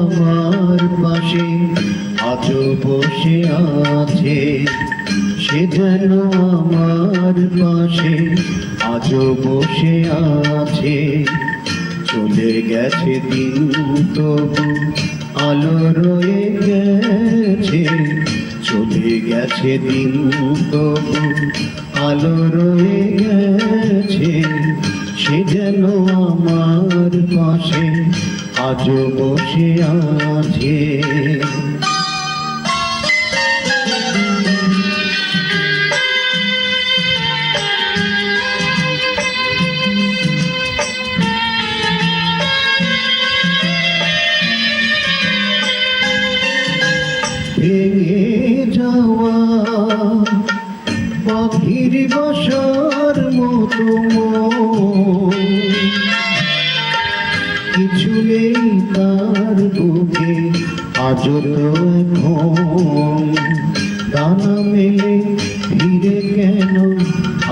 আমার পাশে আজও বসে আছে, সে যেন আমার পাশে আজও বসে আছে। চলে গেছে দিন তবু আলো রয়ে গেছে, চলে গেছে দিন তবু আলো রয়ে গেছে। সে যেন আমার পাশে আজও বসে আছে। ভেঙে যাওয়া পাখির বাসার মতো কিছু নেই তার বুকে আজও তো এখন ডানা মেলে ফিরে কেন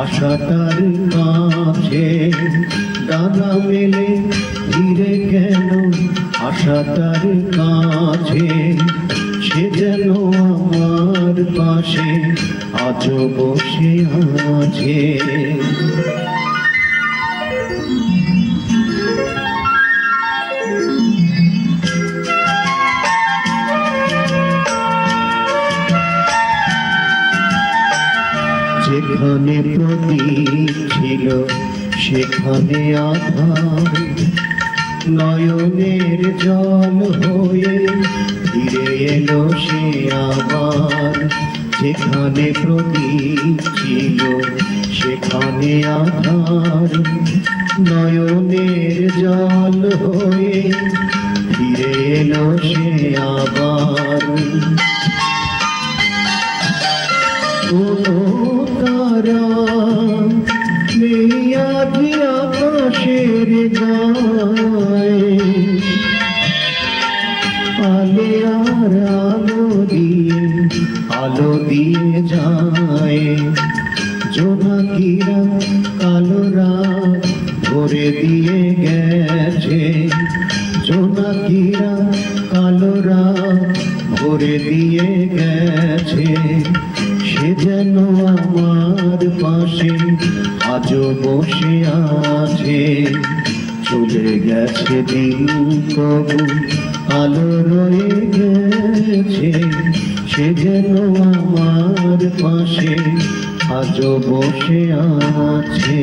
আশাটার কাছে, ডানা মেলে ফিরে কেন আশাটার কাছে। সে যেন আমার পাশে আজও বসে আছে। যেখানে প্রদীপ ছিল সেখানে আধার, নয়নের জল হয়ে ফিরে এলো সে আবার। যেখানে প্রদীপ ছিল সেখানে আধার, নয়নের জল হয়ে ফিরে এলো সে আবার। কোনো তারা নেই আজ আকাশের গায়ে, আলে আর আলো দিয়ে যায়। জোনাকিরা কালো রাত ভরে দিয়ে গেছে, জোনাকিরা কালো রাত ভরে দিয়ে গেছে। সে যেন আমার পাশে আজও বসে আছে, চলে গেছে দিন তবু আলো রয়ে গেছে। সে যেন আমার পাশে আজও বসে আছে।